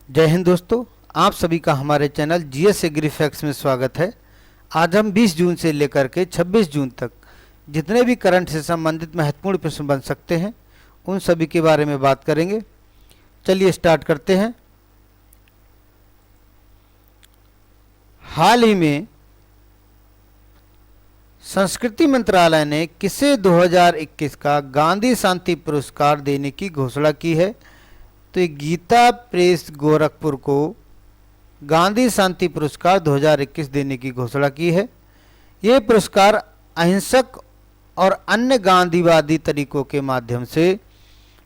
जय हिंद दोस्तों, आप सभी का हमारे चैनल जीएस एग्री फैक्ट्स में स्वागत है। आज हम 20 जून से लेकर के 26 जून तक जितने भी करंट से संबंधित महत्वपूर्ण प्रश्न बन सकते हैं उन सभी के बारे में बात करेंगे। चलिए स्टार्ट करते हैं। हाल ही में संस्कृति मंत्रालय ने किसे 2021 का गांधी शांति पुरस्कार देने की घोषणा की है? तो ये गीता प्रेस गोरखपुर को गांधी शांति पुरस्कार 2021 देने की घोषणा की है। ये पुरस्कार अहिंसक और अन्य गांधीवादी तरीकों के माध्यम से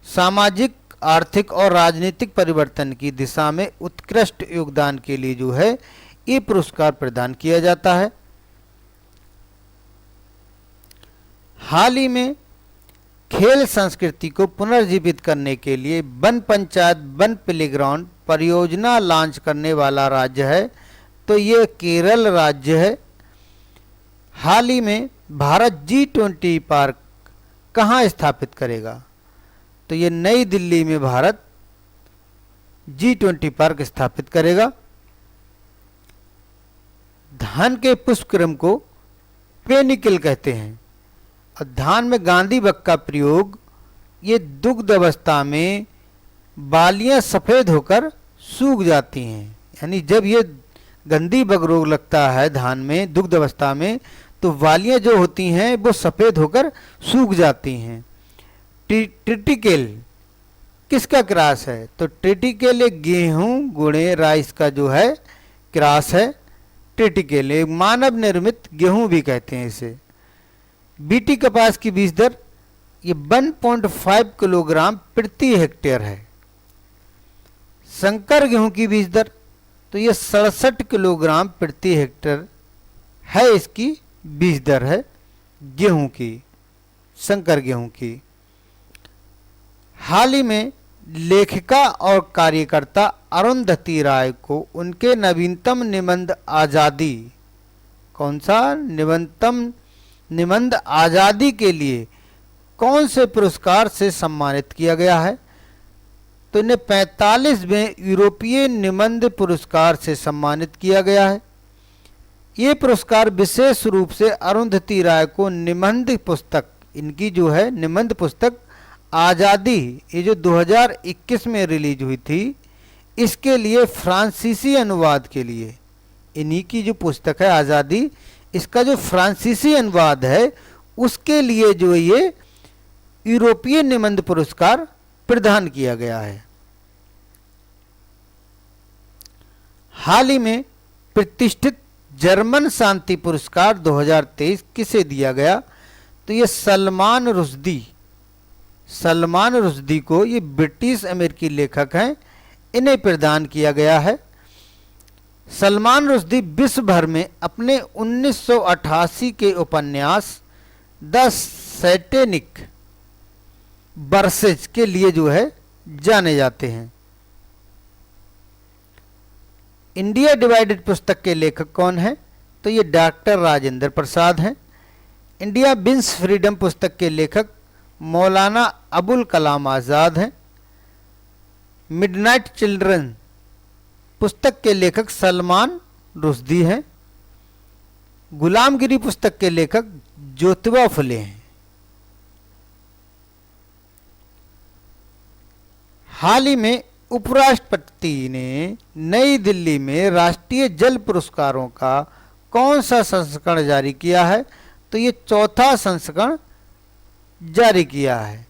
सामाजिक, आर्थिक और राजनीतिक परिवर्तन की दिशा में उत्कृष्ट योगदान के लिए जो है ये पुरस्कार प्रदान किया जाता है। हाल ही में खेल संस्कृति को पुनर्जीवित करने के लिए वन पंचायत वन प्लेग्राउंड परियोजना लॉन्च करने वाला राज्य है तो ये केरल राज्य है। हाल ही में भारत G20 पार्क कहाँ स्थापित करेगा? तो ये नई दिल्ली में भारत G20 पार्क स्थापित करेगा। धान के पुष्पक्रम को पेनिकल कहते हैं। धान में गांधी बग का प्रयोग ये दुग्ध अवस्था में बालियां सफ़ेद होकर सूख जाती हैं, यानी जब ये गंदी बग रोग लगता है धान में दुग्ध अवस्था में तो बालियां जो होती हैं वो सफ़ेद होकर सूख जाती हैं। ट्रिटिकेल किसका क्रॉस है? तो ट्रिटिकेल एक गेहूं गुणे राइस का जो है क्रॉस है। ट्रिटिकेल एक मानव निर्मित गेहूं भी कहते हैं इसे। बीटी कपास की बीज दर ये 1.5 किलोग्राम प्रति हेक्टेयर है। संकर गेहूं की बीज दर तो ये 67 किलोग्राम प्रति हेक्टेयर है, इसकी बीज दर है गेहूं की, संकर गेहूं की। हाल ही में लेखिका और कार्यकर्ता अरुंधति राय को उनके नवीनतम निबंध आज़ादी, कौन सा निबंध आज़ादी के लिए कौन से पुरस्कार से सम्मानित किया गया है? तो इन्हें 45वें यूरोपीय निबंध पुरस्कार से सम्मानित किया गया है। ये पुरस्कार विशेष रूप से अरुंधति राय को निबंध पुस्तक, इनकी जो है निबंध पुस्तक आज़ादी, ये जो 2021 में रिलीज हुई थी, इसके लिए फ्रांसीसी अनुवाद के लिए, इन्हीं की जो पुस्तक है आज़ादी, इसका जो फ्रांसीसी अनुवाद है उसके लिए जो ये यूरोपीय निबंध पुरस्कार प्रदान किया गया है। हाल ही में प्रतिष्ठित जर्मन शांति पुरस्कार 2023 किसे दिया गया? तो ये सलमान रुश्दी को, ये ब्रिटिश अमेरिकी लेखक हैं, इन्हें प्रदान किया गया है। सलमान रुश्दी विश्व भर में अपने 1988 के उपन्यास द सैटेनिक वर्सेज के लिए जो है जाने जाते हैं। इंडिया डिवाइडेड पुस्तक के लेखक कौन है? तो ये डॉक्टर राजेंद्र प्रसाद हैं। इंडिया विंस फ्रीडम पुस्तक के लेखक मौलाना अबुल कलाम आज़ाद हैं। मिडनाइट चिल्ड्रन पुस्तक के लेखक सलमान रुश्दी हैं। गुलामगिरी पुस्तक के लेखक ज्योतिबा फुले हैं। हाल ही में उपराष्ट्रपति ने नई दिल्ली में राष्ट्रीय जल पुरस्कारों का कौन सा संस्करण जारी किया है? तो ये चौथा संस्करण जारी किया है।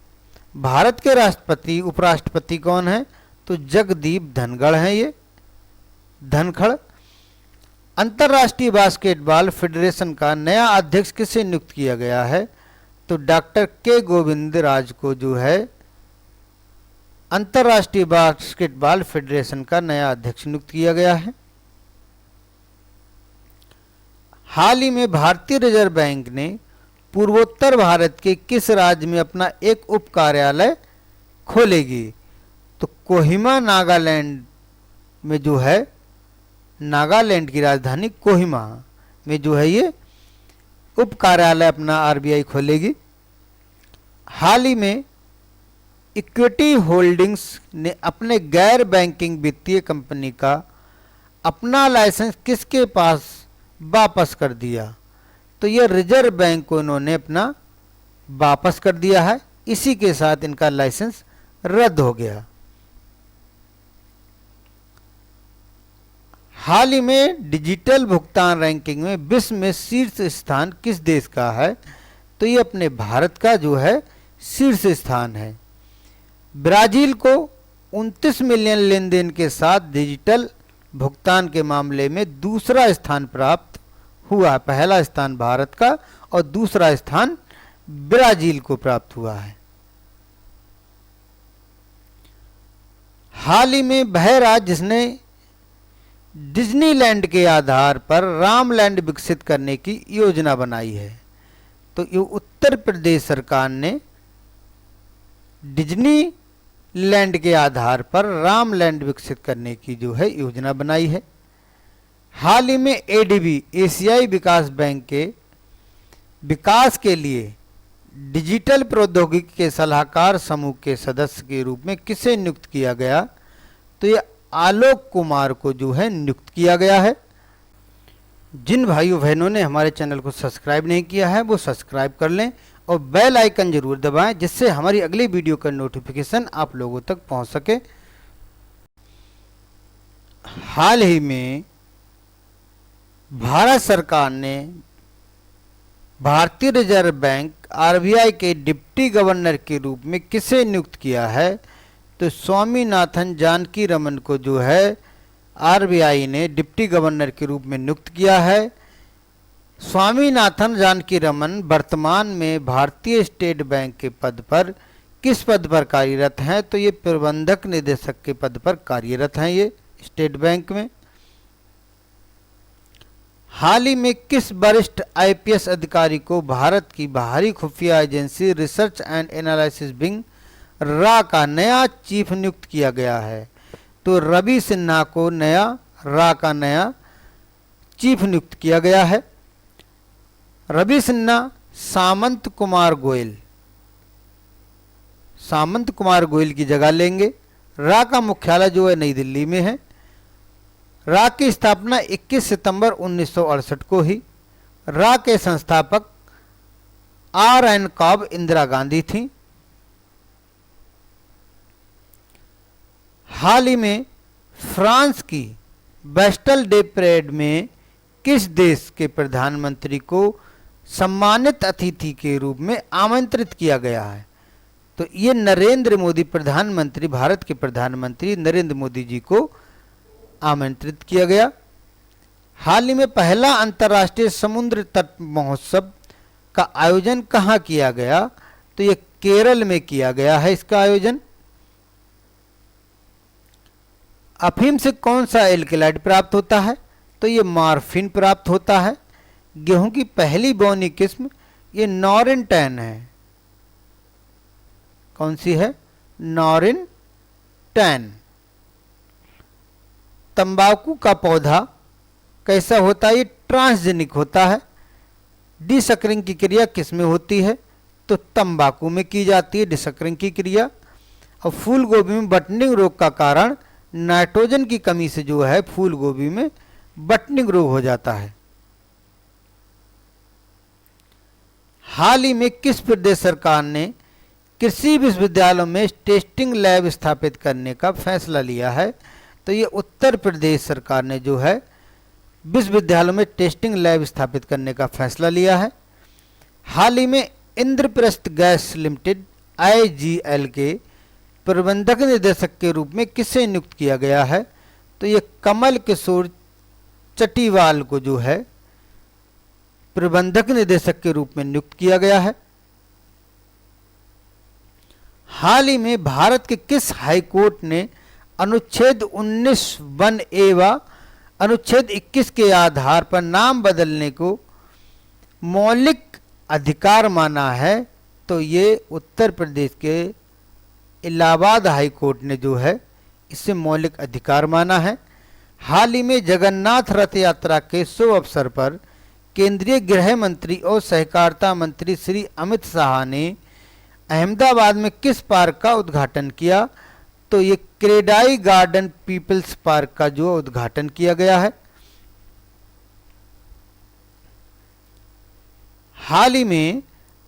भारत के राष्ट्रपति उपराष्ट्रपति कौन है? तो जगदीप धनखड़ हैं। ये धनखड़। अंतर्राष्ट्रीय बास्केटबॉल फेडरेशन का नया अध्यक्ष किसे नियुक्त किया गया है? तो डॉक्टर के गोविंद राज को जो है अंतर्राष्ट्रीय बास्केटबॉल फेडरेशन का नया अध्यक्ष नियुक्त किया गया है। हाल ही में भारतीय रिजर्व बैंक ने पूर्वोत्तर भारत के किस राज्य में अपना एक उप कार्यालय खोलेगी? तो कोहिमा नागालैंड में जो है, नागालैंड की राजधानी कोहिमा में जो है ये उप कार्यालय अपना आरबीआई खोलेगी। हाल ही में इक्विटी होल्डिंग्स ने अपने गैर बैंकिंग वित्तीय कंपनी का अपना लाइसेंस किसके पास वापस कर दिया? तो यह रिजर्व बैंक को इन्होंने अपना वापस कर दिया है। इसी के साथ इनका लाइसेंस रद्द हो गया। हाल ही में डिजिटल भुगतान रैंकिंग में विश्व में शीर्ष स्थान किस देश का है? तो ये अपने भारत का जो है शीर्ष स्थान है। ब्राजील को 29 मिलियन लेन देन के साथ डिजिटल भुगतान के मामले में दूसरा स्थान प्राप्त हुआ। पहला स्थान भारत का और दूसरा स्थान ब्राजील को प्राप्त हुआ है। हाल ही में वह राज्य जिसने डिज्नीलैंड के आधार पर रामलैंड विकसित करने की योजना बनाई है? तो ये उत्तर प्रदेश सरकार ने डिज्नीलैंड के आधार पर रामलैंड विकसित करने की जो है योजना बनाई है। हाल ही में एडीबी एशियाई विकास बैंक के विकास के लिए डिजिटल प्रौद्योगिकी के सलाहकार समूह के सदस्य के रूप में किसे नियुक्त किया गया? तो यह आलोक कुमार को जो है नियुक्त किया गया है। जिन भाइयों बहनों ने हमारे चैनल को सब्सक्राइब नहीं किया है वो सब्सक्राइब कर लें और बेल आइकन जरूर दबाएं, जिससे हमारी अगली वीडियो का नोटिफिकेशन आप लोगों तक पहुंच सके। हाल ही में भारत सरकार ने भारतीय रिजर्व बैंक आरबीआई के डिप्टी गवर्नर के रूप में किसे नियुक्त किया है? तो स्वामीनाथन जानकी रमन को जो है आरबीआई ने डिप्टी गवर्नर के रूप में नियुक्त किया है। स्वामीनाथन जानकी रमन वर्तमान में भारतीय स्टेट बैंक के पद पर किस पद पर कार्यरत हैं? तो ये प्रबंधक निदेशक के पद पर कार्यरत हैं ये स्टेट बैंक में। हाल ही में किस वरिष्ठ आईपीएस अधिकारी को भारत की बाहरी खुफिया agency research and analysis wing रा का नया चीफ नियुक्त किया गया है? तो रवि सिन्हा को रा का नया चीफ नियुक्त किया गया है। रवि सिन्हा सामंत कुमार गोयल की जगह लेंगे। रा का मुख्यालय जो है नई दिल्ली में है। रा की स्थापना 21 सितंबर 1968 को ही। रा के संस्थापक RN कॉब इंदिरा गांधी थी। हाल ही में फ्रांस की बेस्टल डे परेड में किस देश के प्रधानमंत्री को सम्मानित अतिथि के रूप में आमंत्रित किया गया है? तो ये नरेंद्र मोदी प्रधानमंत्री, भारत के प्रधानमंत्री नरेंद्र मोदी जी को आमंत्रित किया गया। हाल ही में पहला अंतर्राष्ट्रीय समुद्र तट महोत्सव का आयोजन कहाँ किया गया? तो ये केरल में किया गया है इसका आयोजन। अफीम से कौन सा एल्केलाइड प्राप्त होता है? तो ये मॉर्फिन प्राप्त होता है। गेहूं की पहली बोनी किस्म ये नॉरिन 10 है। कौन सी है? नॉरिन 10। तंबाकू का पौधा कैसा होता है? ये ट्रांसजेनिक होता है। डिसकरिंग की क्रिया किस में होती है? तो तंबाकू में की जाती है डिसकरिंग की क्रिया। और फूल गोभी में बटनिंग रोग का कारण नाइट्रोजन की कमी से जो है फूल गोभी में बटनिंग रोग हो जाता है। हाल ही में किस प्रदेश सरकार ने कृषि विश्वविद्यालयों में टेस्टिंग लैब स्थापित करने का फैसला लिया है? तो ये उत्तर प्रदेश सरकार ने जो है विश्वविद्यालयों में टेस्टिंग लैब स्थापित करने का फैसला लिया है। हाल ही में इंद्रप्रस्थ गैस लिमिटेड IGL के प्रबंधक निदेशक के रूप में किसे नियुक्त किया गया है? तो ये कमल किशोर चटीवाल को जो है प्रबंधक निदेशक के रूप में नियुक्त किया गया है। हाल ही में भारत के किस हाईकोर्ट ने अनुच्छेद 19(1)(a) व अनुच्छेद 21 के आधार पर नाम बदलने को मौलिक अधिकार माना है? तो ये उत्तर प्रदेश के इलाहाबाद हाई कोर्ट ने जो है इसे मौलिक अधिकार माना है। हाल ही में जगन्नाथ रथ यात्रा के शुभ अवसर पर केंद्रीय गृह मंत्री और सहकारिता मंत्री श्री अमित शाह ने अहमदाबाद में किस पार्क का उद्घाटन किया? तो ये क्रेडाई गार्डन पीपल्स पार्क का जो उद्घाटन किया गया है। हाल ही में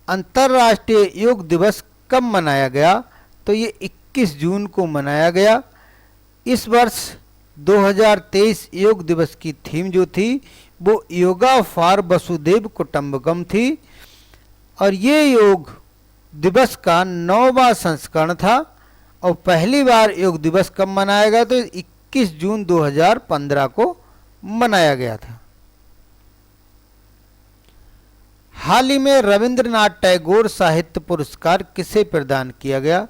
अंतर्राष्ट्रीय योग दिवस कब मनाया गया? तो ये 21 जून को मनाया गया। इस वर्ष 2023 योग दिवस की थीम जो थी वो योगा फॉर वसुधैव कुटुंबकम थी और ये योग दिवस का 9वां संस्करण था। और पहली बार योग दिवस कब मनाया गया? तो 21 जून 2015 को मनाया गया था। हाल ही में रविंद्रनाथ टैगोर साहित्य पुरस्कार किसे प्रदान किया गया?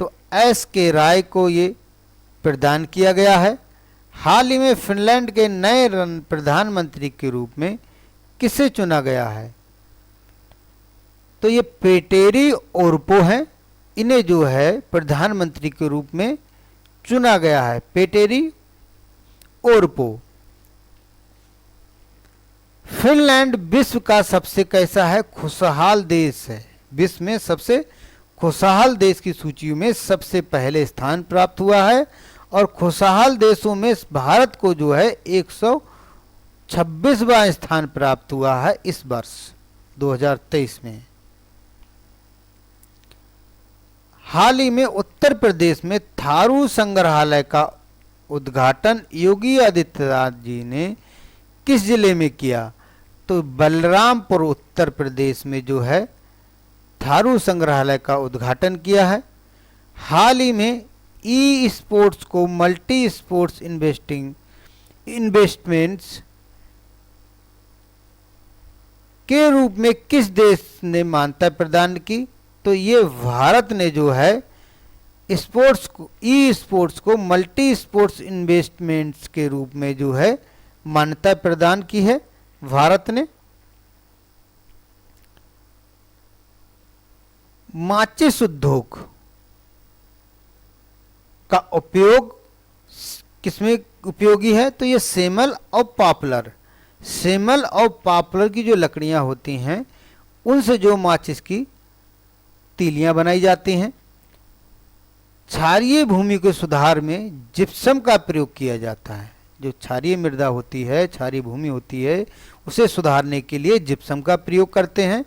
तो S.K. राय को ये प्रदान किया गया है। हाल ही में फिनलैंड के नए प्रधानमंत्री के रूप में किसे चुना गया है? तो ये पेटेरी ओरपो हैं, इन्हें जो है प्रधानमंत्री के रूप में चुना गया है, पेटेरी ओरपो। फिनलैंड विश्व का सबसे कैसा है? खुशहाल देश है। विश्व में सबसे खुशहाल देश की सूची में सबसे पहले स्थान प्राप्त हुआ है और खुशहाल देशों में भारत को जो है 126वां स्थान प्राप्त हुआ है इस वर्ष 2023 में। हाल ही में उत्तर प्रदेश में थारू संग्रहालय का उद्घाटन योगी आदित्यनाथ जी ने किस जिले में किया? तो बलरामपुर उत्तर प्रदेश में जो है थारू संग्रहालय का उद्घाटन किया है। हाल ही में ई स्पोर्ट्स को मल्टी स्पोर्ट्स इन्वेस्टमेंट्स के रूप में किस देश ने मान्यता प्रदान की? तो ये भारत ने जो है स्पोर्ट्स को ई स्पोर्ट्स को मल्टी स्पोर्ट्स इन्वेस्टमेंट्स के रूप में जो है मान्यता प्रदान की है भारत ने। माचिस उद्योग का उपयोग किसमें उपयोगी है? तो ये सेमल और पॉपुलर, सेमल और पॉपुलर की जो लकड़ियां होती हैं उनसे जो माचिस की तीलियां बनाई जाती हैं। क्षारीय भूमि के सुधार में जिप्सम का प्रयोग किया जाता है। जो क्षारीय मृदा होती है, क्षारीय भूमि होती है, उसे सुधारने के लिए जिप्सम का प्रयोग करते हैं।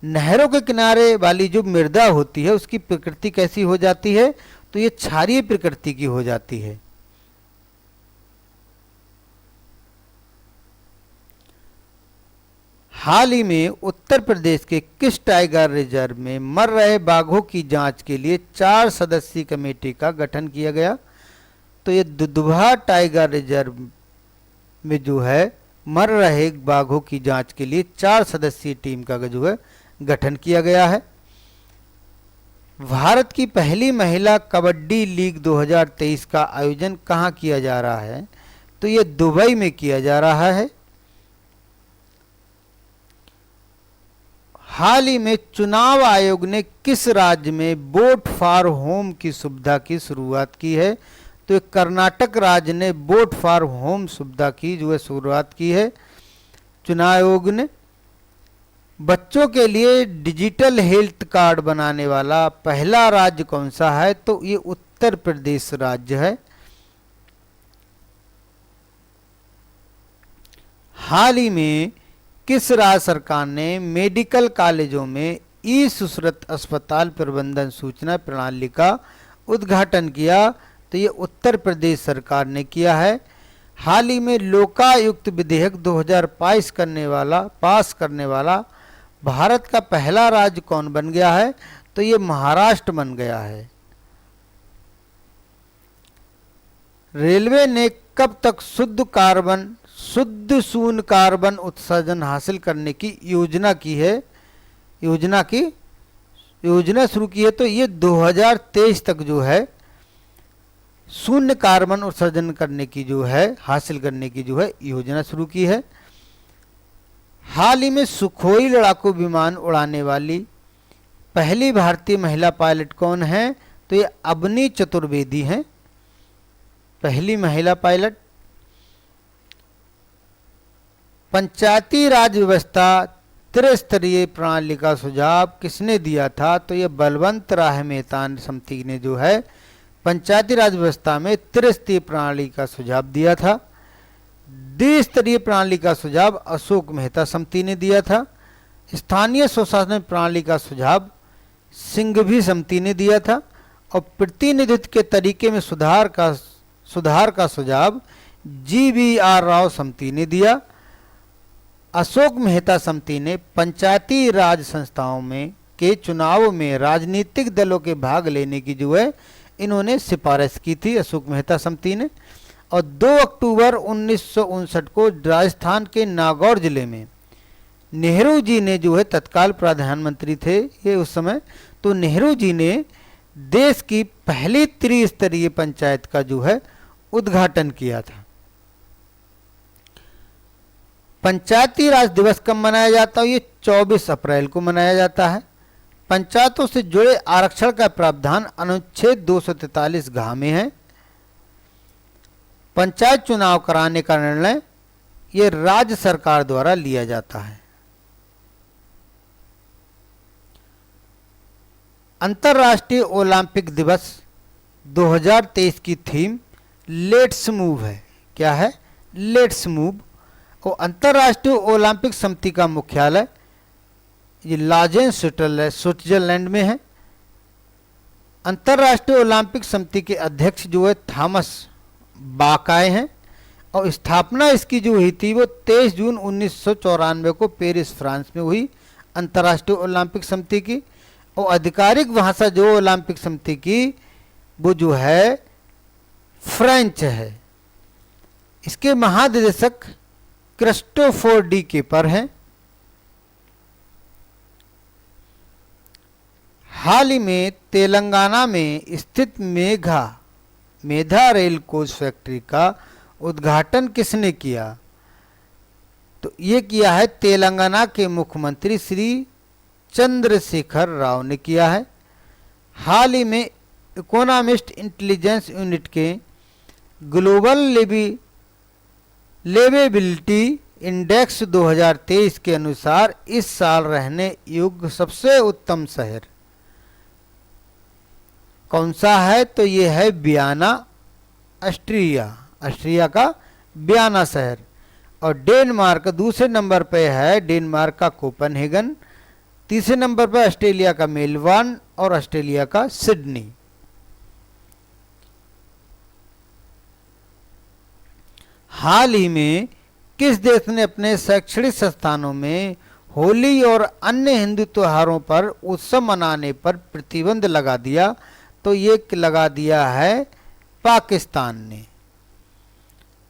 नहरों के किनारे वाली जो मृदा होती है उसकी प्रकृति कैसी हो जाती है? तो ये क्षारीय प्रकृति की हो जाती है। हाल ही में उत्तर प्रदेश के किस टाइगर रिजर्व में मर रहे बाघों की जांच के लिए 4 सदस्यीय कमेटी का गठन किया गया? तो ये दुधवा टाइगर रिजर्व में जो है मर रहे बाघों की जांच के लिए 4 सदस्यीय टीम का जो है गठन किया गया है। भारत की पहली महिला कबड्डी लीग 2023 का आयोजन कहाँ किया जा रहा है? तो ये दुबई में किया जा रहा है। हाल ही में चुनाव आयोग ने किस राज्य में वोट फॉर होम की सुविधा की शुरुआत की है? तो कर्नाटक राज्य ने वोट फॉर होम सुविधा की जो है शुरुआत की है चुनाव आयोग ने। बच्चों के लिए डिजिटल हेल्थ कार्ड बनाने वाला पहला राज्य कौन सा है? तो ये उत्तर प्रदेश राज्य है। हाल ही में किस राज्य सरकार ने मेडिकल कॉलेजों में ई सुश्रुत अस्पताल प्रबंधन सूचना प्रणाली का उद्घाटन किया? तो ये उत्तर प्रदेश सरकार ने किया है। हाल ही में लोकायुक्त विधेयक 2022 पास करने वाला भारत का पहला राज्य कौन बन गया है? तो ये महाराष्ट्र बन गया है। रेलवे ने कब तक शुद्ध शून्य कार्बन उत्सर्जन हासिल करने की योजना शुरू की है? तो ये 2023 तक जो है शून्य कार्बन उत्सर्जन करने की जो है हासिल करने की जो है योजना शुरू की है। हाल ही में सुखोई लड़ाकू विमान उड़ाने वाली पहली भारतीय महिला पायलट कौन है? तो ये अवनी चतुर्वेदी हैं, पहली महिला पायलट। पंचायती राज व्यवस्था त्रिस्तरीय प्रणाली का सुझाव किसने दिया था? तो ये बलवंत राय मेहता समिति ने जो है पंचायती राज व्यवस्था में त्रिस्तरीय प्रणाली का सुझाव दिया था। द्विस्तरीय प्रणाली का सुझाव अशोक मेहता समिति ने दिया था। स्थानीय स्वशासन प्रणाली का सुझाव सिंघवी समिति ने दिया था। और प्रतिनिधित्व के तरीके में सुधार का सुझाव GVR राव समिति ने दिया। अशोक मेहता समिति ने पंचायती राज संस्थाओं में के चुनाव में राजनीतिक दलों के भाग लेने की जो है इन्होंने सिफारिश की थी, अशोक मेहता समिति ने। और 2 अक्टूबर 1959 को राजस्थान के नागौर जिले में नेहरू जी ने जो है तत्काल प्रधानमंत्री थे ये उस समय, तो नेहरू जी ने देश की पहली त्रिस्तरीय पंचायत का जो है उद्घाटन किया था। पंचायती राज दिवस कब मनाया जाता है? ये 24 अप्रैल को मनाया जाता है। पंचायतों से जुड़े आरक्षण का प्रावधान अनुच्छेद 243 घ में है। पंचायत चुनाव कराने का निर्णय ये राज्य सरकार द्वारा लिया जाता है। अंतर्राष्ट्रीय ओलंपिक दिवस 2023 की थीम लेट्स मूव है। क्या है? Let's move. और अंतर्राष्ट्रीय ओलंपिक समिति का मुख्यालय ये लाजेन स्विट्जरलैंड में है। अंतर्राष्ट्रीय ओलंपिक समिति के अध्यक्ष जो है थॉमस बाक आए हैं। और स्थापना इसकी जो हुई थी वो 23 जून 1994 को पेरिस फ्रांस में हुई अंतर्राष्ट्रीय ओलंपिक समिति की। और आधिकारिक भाषा जो ओलंपिक समिति की वो जो है फ्रेंच है। इसके महानिदेशक क्रिस्टोफर डी केपर हैं। हाल ही में तेलंगाना में स्थित मेधा रेल कोच फैक्ट्री का उद्घाटन किसने किया? तो ये किया है तेलंगाना के मुख्यमंत्री श्री चंद्रशेखर राव ने किया है। हाल ही में इकोनॉमिस्ट इंटेलिजेंस यूनिट के ग्लोबल लिवेबिलिटी इंडेक्स 2023 के अनुसार इस साल रहने योग्य सबसे उत्तम शहर कौन सा है? तो ये है वियना, ऑस्ट्रिया का वियना शहर। और डेनमार्क दूसरे नंबर पे है, डेनमार्क का कोपेनहेगन। तीसरे नंबर पर ऑस्ट्रेलिया का मेलबर्न और ऑस्ट्रेलिया का सिडनी। हाल ही में किस देश ने अपने शैक्षणिक संस्थानों में होली और अन्य हिंदू त्योहारों पर उत्सव मनाने पर प्रतिबंध लगा दिया? तो ये लगा दिया है पाकिस्तान ने।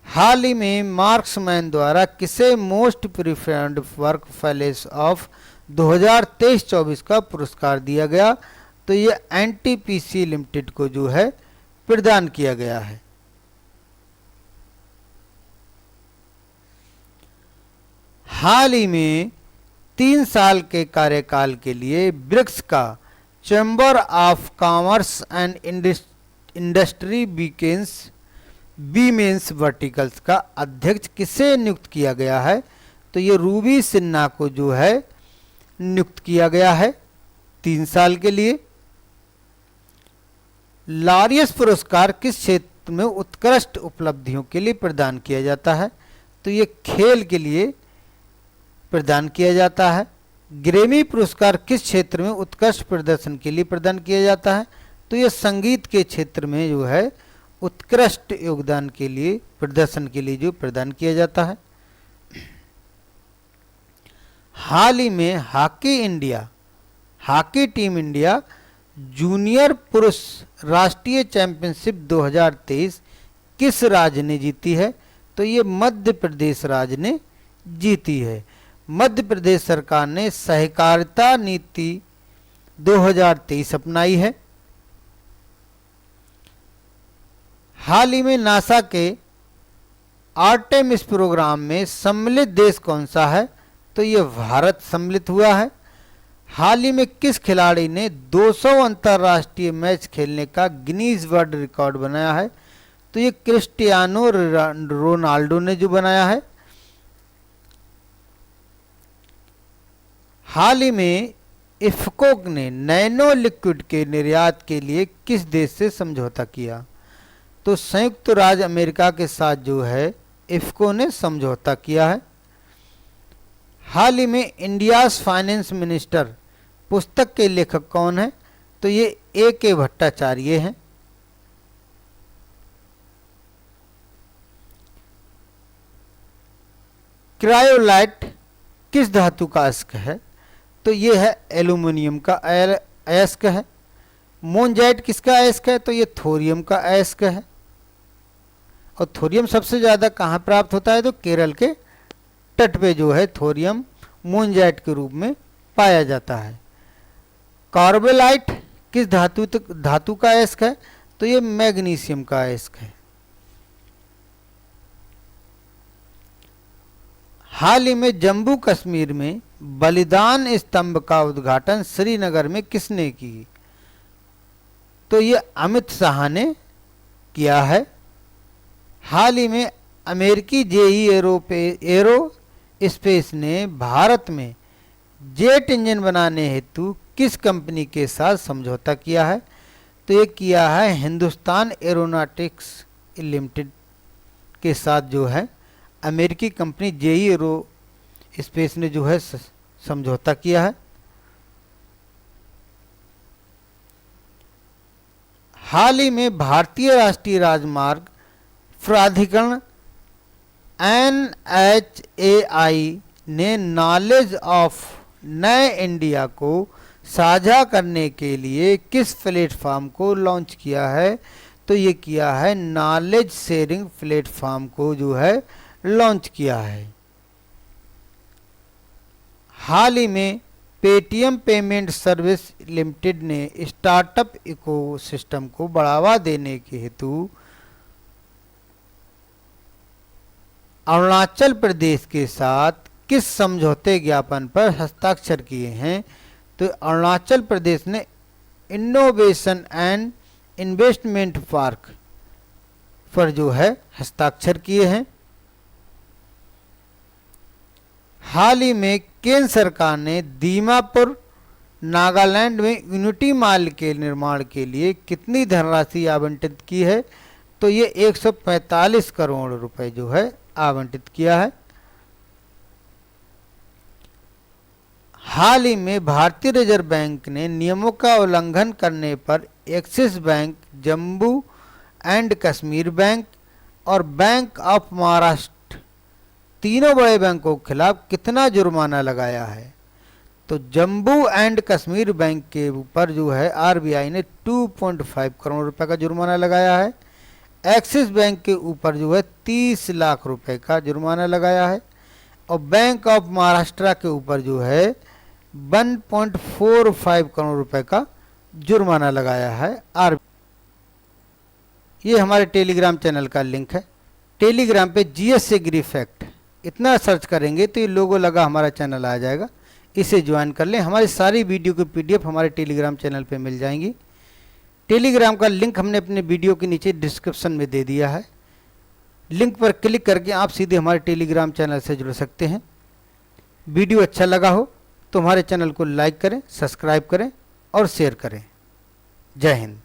हाल ही में मार्क्समैन द्वारा किसे most preferred work fellows of 2023-24 का पुरस्कार दिया गया? तो ये NTPC लिमिटेड को जो है प्रदान किया गया है। हाल ही में 3 साल के कार्यकाल के लिए ब्रिक्स का chamber of commerce and industry women's verticals का अध्यक्ष किसे नियुक्त किया गया है? तो ये रूबी सिन्हा को जो है नियुक्त किया गया है 3 साल के लिए। लॉरियस पुरस्कार किस क्षेत्र में उत्कृष्ट उपलब्धियों के लिए प्रदान किया जाता है? तो ये खेल के लिए प्रदान किया जाता है। ग्रैमी पुरस्कार किस क्षेत्र में उत्कृष्ट प्रदर्शन के लिए प्रदान किया जाता है? तो ये संगीत के क्षेत्र में जो है उत्कृष्ट योगदान के लिए प्रदर्शन के लिए जो प्रदान किया जाता है। हाल ही में हॉकी टीम इंडिया जूनियर पुरुष राष्ट्रीय चैंपियनशिप 2023 किस राज्य ने जीती है? तो ये मध्य प्रदेश राज्य ने जीती है। मध्य प्रदेश सरकार ने सहकारिता नीति 2023 अपनाई है। हाल ही में नासा के आर्टेमिस प्रोग्राम में सम्मिलित देश कौन सा है? तो ये भारत सम्मिलित हुआ है। हाल ही में किस खिलाड़ी ने 200 अंतर्राष्ट्रीय मैच खेलने का गिनीज वर्ल्ड रिकॉर्ड बनाया है? तो ये क्रिस्टियानो रोनाल्डो ने जो बनाया है। हाल ही में इफ्को ने नैनो लिक्विड के निर्यात के लिए किस देश से समझौता किया? तो संयुक्त राज्य अमेरिका के साथ जो है इफ्को ने समझौता किया है। हाल ही में इंडियाज फाइनेंस मिनिस्टर पुस्तक के लेखक कौन है? तो ये A.K. भट्टाचार्य हैं। क्रायोलाइट किस धातु का अयस्क है? तो ये है एल्यूमिनियम का अयस्क है। मोनजाइट किसका अयस्क है? तो ये थोरियम का अयस्क है। और थोरियम सबसे ज़्यादा कहाँ प्राप्त होता है? तो केरल के तट पे जो है थोरियम मोनजाइट के रूप में पाया जाता है। कार्बोलाइट किस धातु का अयस्क है? तो ये मैग्नीशियम का अयस्क है। हाल ही में जम्मू कश्मीर में बलिदान स्तंभ का उद्घाटन श्रीनगर में किसने की? तो ये अमित शाह ने किया है। हाल ही में अमेरिकी जेई एरो स्पेस ने भारत में जेट इंजन बनाने हेतु किस कंपनी के साथ समझौता किया है? तो ये किया है हिंदुस्तान एरोनॉटिक्स लिमिटेड के साथ जो है अमेरिकी कंपनी जेई एरो स्पेस ने जो है समझौता किया है। हाल ही में भारतीय राष्ट्रीय राजमार्ग प्राधिकरण NHAI ने नॉलेज ऑफ नए इंडिया को साझा करने के लिए किस प्लेटफॉर्म को लॉन्च किया है? तो ये किया है नॉलेज शेयरिंग प्लेटफॉर्म को जो है लॉन्च किया है। हाल ही में पेटीएम पेमेंट सर्विस लिमिटेड ने स्टार्टअप इकोसिस्टम को बढ़ावा देने के हेतु अरुणाचल प्रदेश के साथ किस समझौते ज्ञापन पर हस्ताक्षर किए हैं? तो अरुणाचल प्रदेश ने इनोवेशन एंड इन्वेस्टमेंट पार्क पर जो है हस्ताक्षर किए हैं। हाल ही में केंद्र सरकार ने दीमापुर नागालैंड में यूनिटी माल के निर्माण के लिए कितनी धनराशि आवंटित की है? तो ये 145 करोड़ रुपए जो है आवंटित किया है। हाल ही में भारतीय रिजर्व बैंक ने नियमों का उल्लंघन करने पर axis bank, Jammu and Kashmir bank और बैंक ऑफ महाराष्ट्र तीनों बड़े बैंकों के खिलाफ कितना जुर्माना लगाया है? तो जम्मू एंड कश्मीर बैंक के ऊपर जो है RBI ने 2.5 करोड़ रुपए का जुर्माना लगाया है। एक्सिस बैंक के ऊपर जो है 30 लाख रुपए का जुर्माना लगाया है और बैंक ऑफ महाराष्ट्र के ऊपर जो है 1.45 करोड़ रुपए का जुर्माना लगाया है ये हमारे टेलीग्राम चैनल का लिंक है। टेलीग्राम पे GS एग्री फैक्ट इतना सर्च करेंगे तो ये लोगो लगा हमारा चैनल आ जाएगा, इसे ज्वाइन कर लें। हमारी सारी वीडियो की PDF हमारे टेलीग्राम चैनल पे मिल जाएंगी। टेलीग्राम का लिंक हमने अपने वीडियो के नीचे डिस्क्रिप्शन में दे दिया है। लिंक पर क्लिक करके आप सीधे हमारे टेलीग्राम चैनल से जुड़ सकते हैं। वीडियो अच्छा लगा हो तो हमारे चैनल को लाइक करें, सब्सक्राइब करें और शेयर करें। जय हिंद।